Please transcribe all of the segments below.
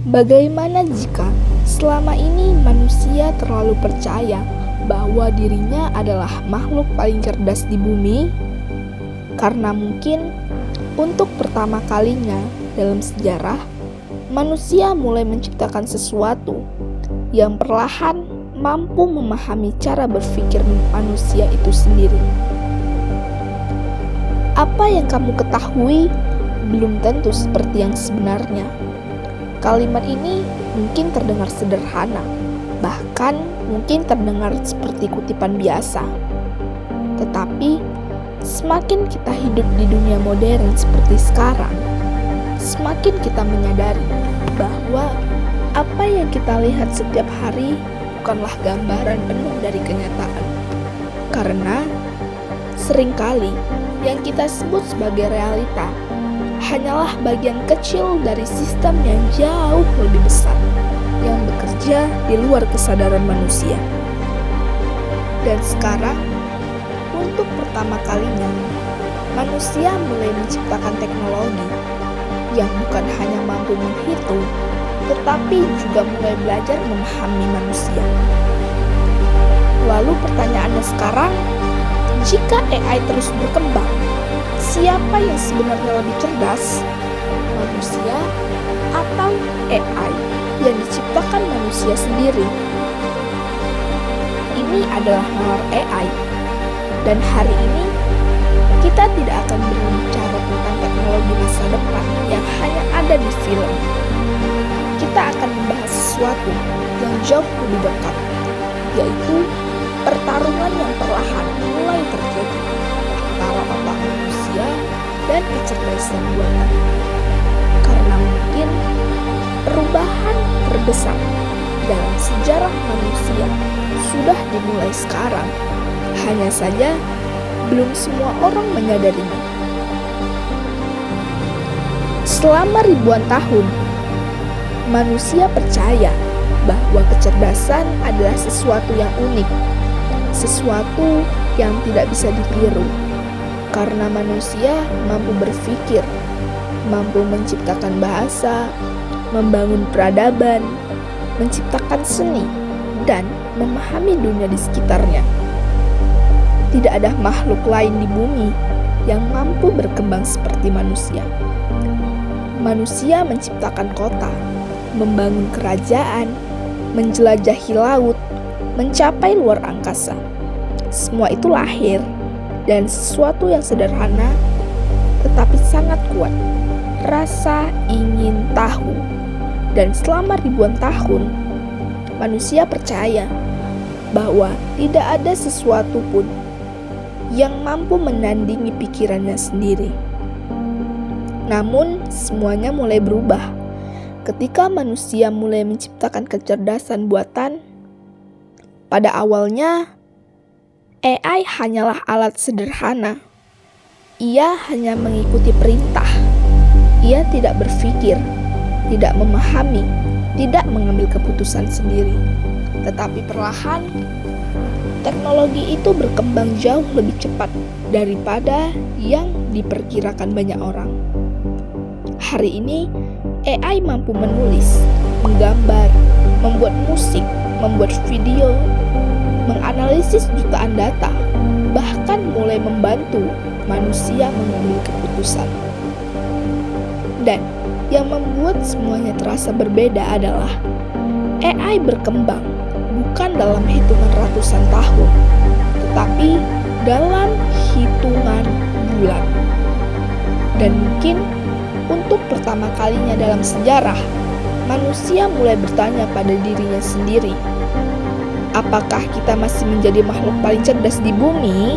Bagaimana jika selama ini manusia terlalu percaya bahwa dirinya adalah makhluk paling cerdas di bumi? Karena mungkin untuk pertama kalinya dalam sejarah, manusia mulai menciptakan sesuatu yang perlahan mampu memahami cara berpikir manusia itu sendiri. Apa yang kamu ketahui belum tentu seperti yang sebenarnya. Kalimat ini mungkin terdengar sederhana, bahkan mungkin terdengar seperti kutipan biasa. Tetapi, semakin kita hidup di dunia modern seperti sekarang, semakin kita menyadari bahwa apa yang kita lihat setiap hari bukanlah gambaran penuh dari kenyataan. Karena seringkali yang kita sebut sebagai realita hanyalah bagian kecil dari sistem yang jauh lebih besar yang bekerja di luar kesadaran manusia. Dan sekarang, untuk pertama kalinya, manusia mulai menciptakan teknologi yang bukan hanya mampu menghitung, tetapi juga mulai belajar memahami manusia. Lalu pertanyaannya sekarang, jika AI terus berkembang, siapa yang sebenarnya lebih cerdas? Manusia atau AI yang diciptakan manusia sendiri? Ini adalah nalar AI. Dan hari ini, kita tidak akan berbicara tentang teknologi masa depan yang hanya ada di film. Kita akan membahas sesuatu yang jauh lebih dekat, yaitu pertarungan yang perlahan mulai terjadi antara otak manusia dan kecerdasan buatan. Karena mungkin perubahan terbesar dalam sejarah manusia sudah dimulai sekarang. Hanya saja belum semua orang menyadarinya. Selama ribuan tahun, manusia percaya bahwa kecerdasan adalah sesuatu yang unik, sesuatu yang tidak bisa ditiru. Karena manusia mampu berpikir, mampu menciptakan bahasa, membangun peradaban, menciptakan seni, dan memahami dunia di sekitarnya. Tidak ada makhluk lain di bumi yang mampu berkembang seperti manusia. Manusia menciptakan kota, membangun kerajaan, menjelajahi laut, mencapai luar angkasa. Semua itu lahir dan sesuatu yang sederhana tetapi sangat kuat, rasa ingin tahu. Dan selama ribuan tahun, manusia percaya bahwa tidak ada sesuatu pun yang mampu menandingi pikirannya sendiri. Namun, semuanya mulai berubah ketika manusia mulai menciptakan kecerdasan buatan. Pada awalnya, AI hanyalah alat sederhana. Ia hanya mengikuti perintah. Ia tidak berpikir, tidak memahami, tidak mengambil keputusan sendiri. Tetapi perlahan, teknologi itu berkembang jauh lebih cepat daripada yang diperkirakan banyak orang. Hari ini, AI mampu menulis, menggambar, membuat musik, membuat video, menganalisis jutaan data, bahkan mulai membantu manusia mengambil keputusan. Dan yang membuat semuanya terasa berbeda adalah AI berkembang bukan dalam hitungan ratusan tahun, tetapi dalam hitungan bulan. Dan mungkin untuk pertama kalinya dalam sejarah, manusia mulai bertanya pada dirinya sendiri, apakah kita masih menjadi makhluk paling cerdas di bumi?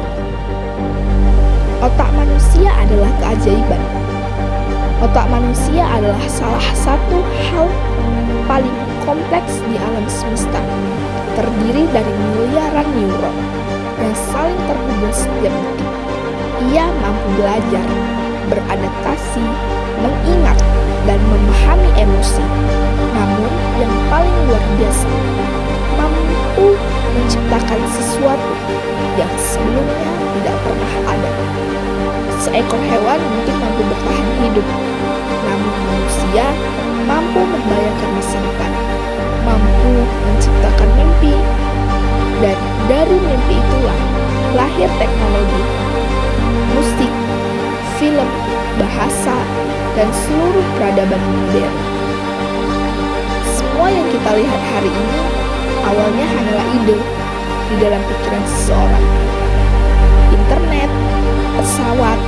Otak manusia adalah keajaiban. Otak manusia adalah salah satu hal paling kompleks di alam semesta. Terdiri dari miliaran neuron yang saling terhubung setiap detik. Ia mampu belajar, beradaptasi, mengingat, dan memahami emosi. Namun yang paling luar biasa, mampu menciptakan sesuatu yang sebelumnya tidak pernah ada. Seekor hewan mungkin mampu bertahan hidup, namun manusia mampu membayangkan menciptakan mimpi, dan dari mimpi itulah lahir teknologi, musik, film, bahasa, dan seluruh peradaban modern. Semua yang kita lihat hari ini awalnya hanyalah ide di dalam pikiran seseorang. Internet, pesawat,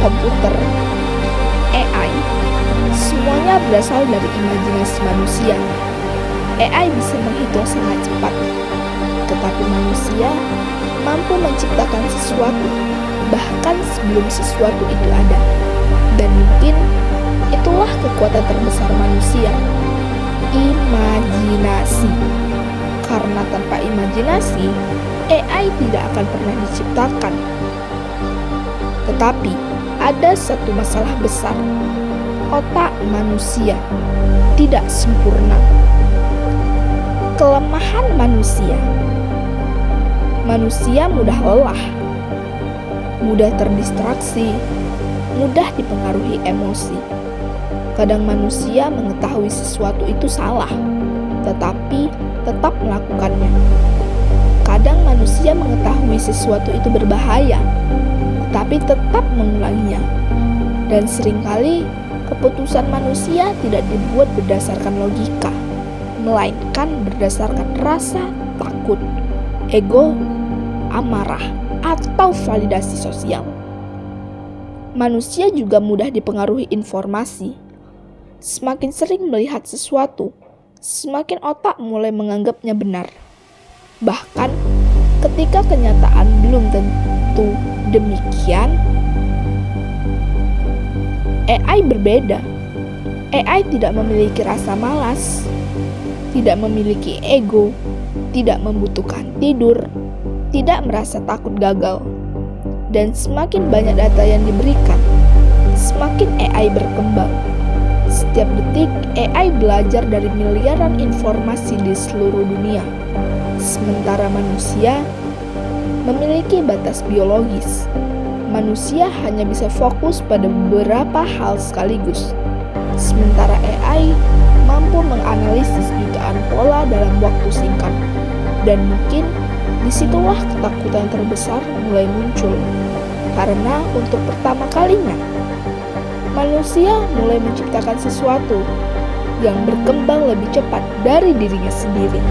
komputer, AI, semuanya berasal dari imajinasi manusia. AI bisa menghitung sangat cepat, tetapi manusia mampu menciptakan sesuatu bahkan sebelum sesuatu itu ada. Dan mungkin itulah kekuatan terbesar manusia, imajinasi. Karena tanpa imajinasi, AI tidak akan pernah diciptakan. Tetapi ada satu masalah besar. Otak manusia tidak sempurna. Kelemahan manusia. Manusia mudah lelah, mudah terdistraksi, mudah dipengaruhi emosi. Kadang manusia mengetahui sesuatu itu salah, tetapi tetap melakukannya. Kadang manusia mengetahui sesuatu itu berbahaya, tetapi tetap mengulanginya. Dan seringkali keputusan manusia tidak dibuat berdasarkan logika, melainkan berdasarkan rasa takut, ego, amarah, atau validasi sosial. Manusia juga mudah dipengaruhi informasi. Semakin sering melihat sesuatu, semakin otak mulai menganggapnya benar. Bahkan ketika kenyataan belum tentu demikian, AI berbeda. AI tidak memiliki rasa malas, tidak memiliki ego, tidak membutuhkan tidur, tidak merasa takut gagal. Dan semakin banyak data yang diberikan, semakin AI berkembang. Setiap detik, AI belajar dari miliaran informasi di seluruh dunia. Sementara manusia memiliki batas biologis. Manusia hanya bisa fokus pada beberapa hal sekaligus. Sementara AI mampu menganalisis jutaan pola dalam waktu singkat. Dan mungkin disitulah ketakutan terbesar mulai muncul. Karena untuk pertama kalinya, manusia mulai menciptakan sesuatu yang berkembang lebih cepat dari dirinya sendiri.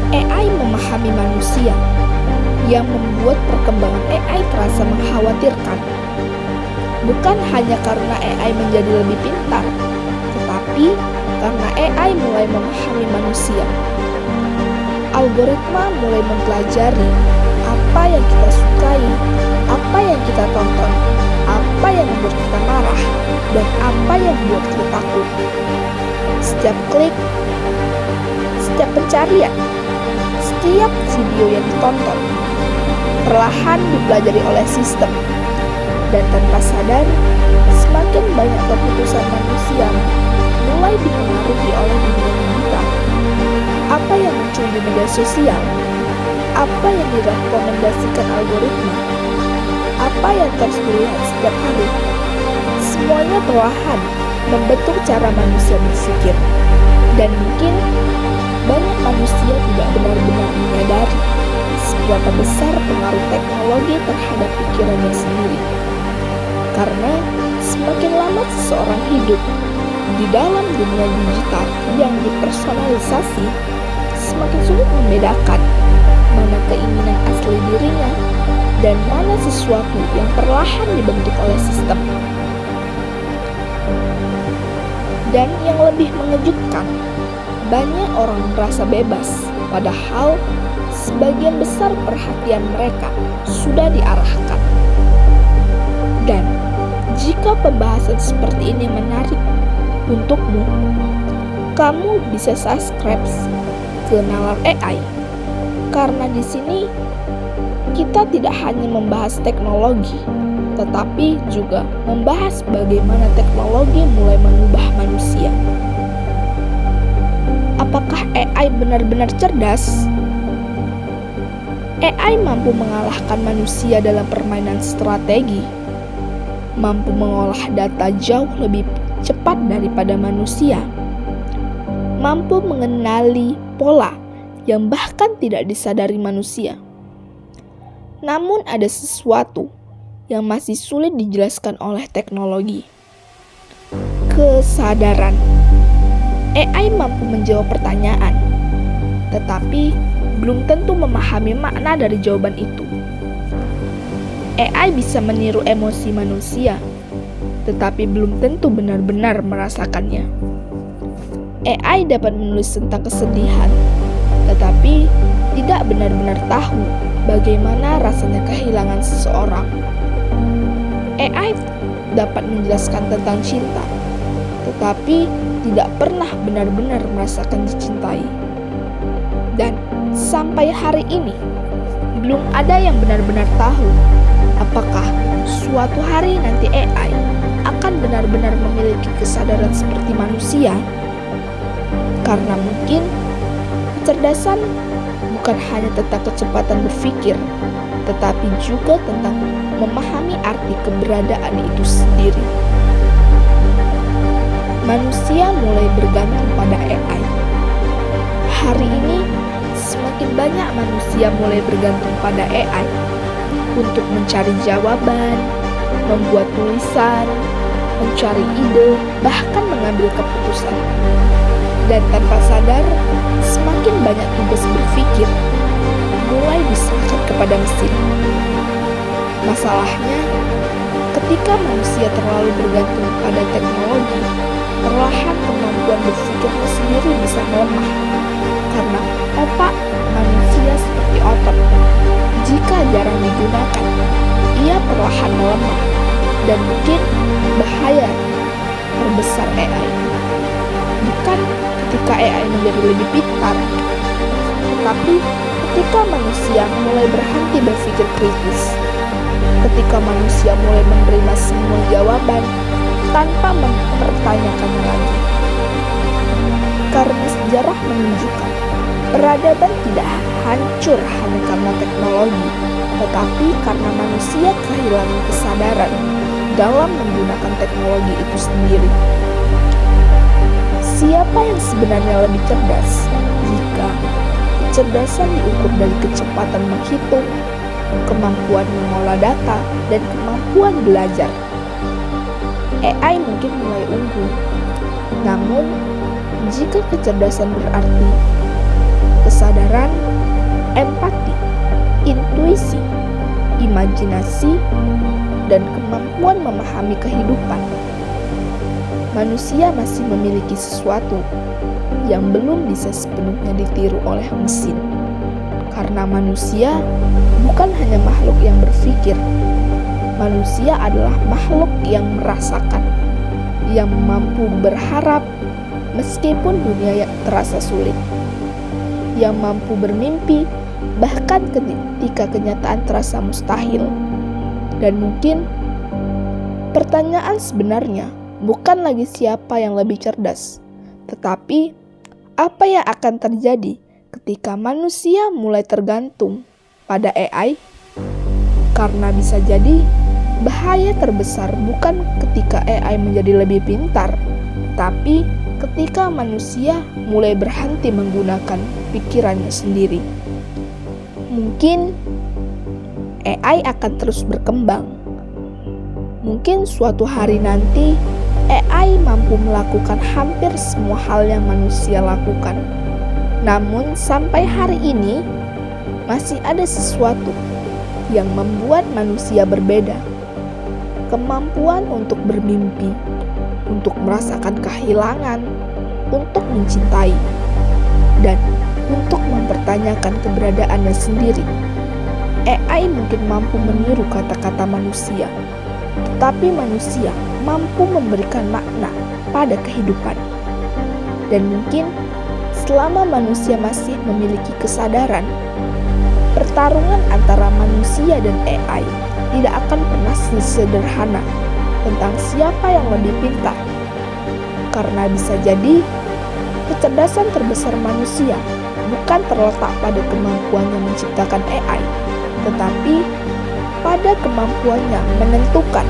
AI memahami manusia, yang membuat perkembangan AI terasa mengkhawatirkan. Bukan hanya karena AI menjadi lebih pintar, tetapi karena AI mulai memahami manusia. Algoritma mulai mempelajari apa yang kita sukai, apa yang kita tonton, apa yang membuat kita marah, dan apa yang membuat kita takut. Setiap klik, setiap pencarian, setiap video yang ditonton perlahan dipelajari oleh sistem. Dan tanpa sadar, semakin banyak keputusan manusia mulai dipengaruhi oleh dunia digital. Apa yang muncul di media sosial, apa yang direkomendasikan algoritma, apa yang terus dilihat setiap hari, semuanya perlahan membentuk cara manusia berpikir. Dan mungkin banyak manusia tidak benar-benar menyadari seberapa besar pengaruh teknologi terhadap pikirannya sendiri. Karena semakin lama seseorang hidup di dalam dunia digital yang dipersonalisasi, semakin sulit membedakan mana keinginan asli dirinya dan mana sesuatu yang perlahan dibentuk oleh sistem. Dan yang lebih mengejutkan, banyak orang merasa bebas, padahal sebagian besar perhatian mereka sudah diarahkan. Dan jika pembahasan seperti ini menarik untukmu, kamu bisa subscribe ke Nalar AI. Karena di sini kita tidak hanya membahas teknologi, tetapi juga membahas bagaimana teknologi mulai mengubah manusia. Apakah AI benar-benar cerdas? AI mampu mengalahkan manusia dalam permainan strategi, mampu mengolah data jauh lebih cepat daripada manusia, mampu mengenali pola yang bahkan tidak disadari manusia. Namun ada sesuatu yang masih sulit dijelaskan oleh teknologi. Kesadaran. AI mampu menjawab pertanyaan, tetapi belum tentu memahami makna dari jawaban itu. AI bisa meniru emosi manusia, tetapi belum tentu benar-benar merasakannya. AI dapat menulis tentang kesedihan, tetapi tidak benar-benar tahu bagaimana rasanya kehilangan seseorang. AI dapat menjelaskan tentang cinta, tetapi tidak pernah benar-benar merasakan dicintai. Dan sampai hari ini, belum ada yang benar-benar tahu apakah suatu hari nanti AI akan benar-benar memiliki kesadaran seperti manusia. Karena mungkin kecerdasan bukan hanya tentang kecepatan berpikir, tetapi juga tentang memahami arti keberadaan itu sendiri. Manusia mulai bergantung pada AI. Hari ini, semakin banyak manusia mulai bergantung pada AI untuk mencari jawaban, membuat tulisan, mencari ide, bahkan mengambil keputusan. Dan tanpa sadar, semakin banyak tugas berpikir mulai diserahkan kepada mesin. Masalahnya, ketika manusia terlalu bergantung pada teknologi, perlahan kemampuan berpikirnya sendiri bisa melemah. Karena otak manusia seperti otot, jika jarang digunakan, ia perlahan melemah dan mungkin bahaya terbesar AI. Bukan ketika AI menjadi lebih pintar, tetapi ketika manusia mulai berhenti berpikir kritis, ketika manusia mulai menerima semua jawaban tanpa mempertanyakannya lagi. Karena sejarah menunjukkan peradaban tidak hancur hanya karena teknologi, tetapi karena manusia kehilangan kesadaran dalam menggunakan teknologi itu sendiri. Siapa yang sebenarnya lebih cerdas jika kecerdasan diukur dari kecepatan menghitung, kemampuan mengolah data, dan kemampuan belajar? AI mungkin mulai unggul, namun jika kecerdasan berarti kesadaran, empati, intuisi, imajinasi, dan kemampuan memahami kehidupan, manusia masih memiliki sesuatu yang belum bisa sepenuhnya ditiru oleh mesin. Karena manusia bukan hanya makhluk yang berpikir, manusia adalah makhluk yang merasakan, yang mampu berharap meskipun dunia terasa sulit, yang mampu bermimpi bahkan ketika kenyataan terasa mustahil. Dan mungkin pertanyaan sebenarnya bukan lagi siapa yang lebih cerdas, tetapi apa yang akan terjadi ketika manusia mulai tergantung pada AI? Karena bisa jadi bahaya terbesar bukan ketika AI menjadi lebih pintar, tapi ketika manusia mulai berhenti menggunakan pikirannya sendiri. Mungkin AI akan terus berkembang. Mungkin suatu hari nanti AI mampu melakukan hampir semua hal yang manusia lakukan. Namun sampai hari ini masih ada sesuatu yang membuat manusia berbeda. Kemampuan untuk bermimpi, untuk merasakan kehilangan, untuk mencintai, dan untuk mempertanyakan keberadaannya sendiri. AI mungkin mampu meniru kata-kata manusia, tetapi manusia mampu memberikan makna pada kehidupan. Dan mungkin selama manusia masih memiliki kesadaran, pertarungan antara manusia dan AI tidak akan pernah sesederhana tentang siapa yang lebih pintar. Karena bisa jadi kecerdasan terbesar manusia bukan terletak pada kemampuannya menciptakan AI, tetapi pada kemampuannya menentukan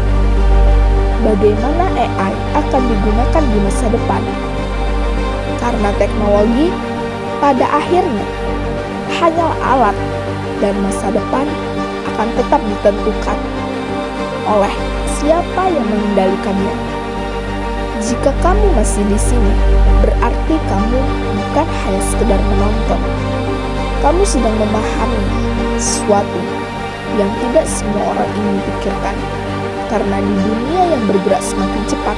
bagaimana AI akan digunakan di masa depan. Karena teknologi pada akhirnya hanyalah alat dan masa depan akan tetap ditentukan oleh siapa yang mengendalikannya. Jika kamu masih di sini, berarti kamu bukan hanya sekedar menonton. Kamu sedang memahami sesuatu yang tidak semua orang ingin pikirkan. Karena di dunia yang bergerak semakin cepat,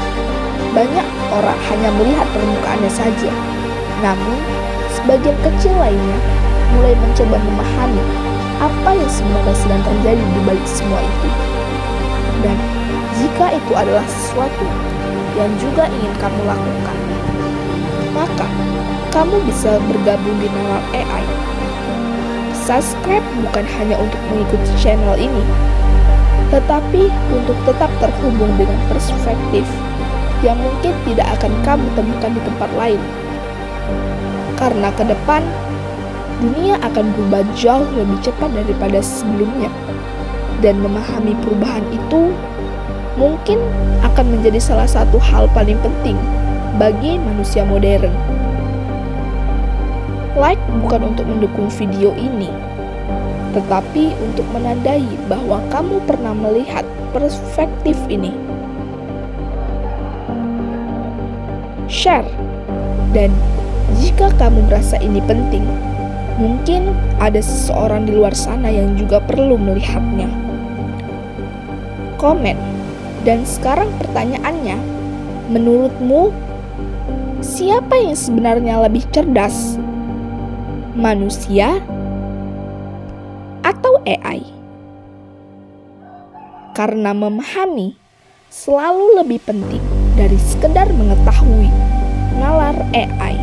banyak orang hanya melihat permukaannya saja. Namun, sebagian kecil lainnya mulai mencoba memahami apa yang sebenarnya sedang terjadi di balik semua itu. Dan jika itu adalah sesuatu yang juga ingin kamu lakukan, maka kamu bisa bergabung di Nalar AI. Subscribe bukan hanya untuk mengikuti channel ini, tetapi untuk tetap terhubung dengan perspektif yang mungkin tidak akan kamu temukan di tempat lain. Karena ke depan, dunia akan berubah jauh lebih cepat daripada sebelumnya. Dan memahami perubahan itu mungkin akan menjadi salah satu hal paling penting bagi manusia modern. Like bukan untuk mendukung video ini, tetapi untuk menandai bahwa kamu pernah melihat perspektif ini. Share, dan jika kamu merasa ini penting, mungkin ada seseorang di luar sana yang juga perlu melihatnya. Komen, dan sekarang pertanyaannya, menurutmu siapa yang sebenarnya lebih cerdas? Manusia atau AI? Karena memahami selalu lebih penting dari sekedar mengetahui. Nalar AI.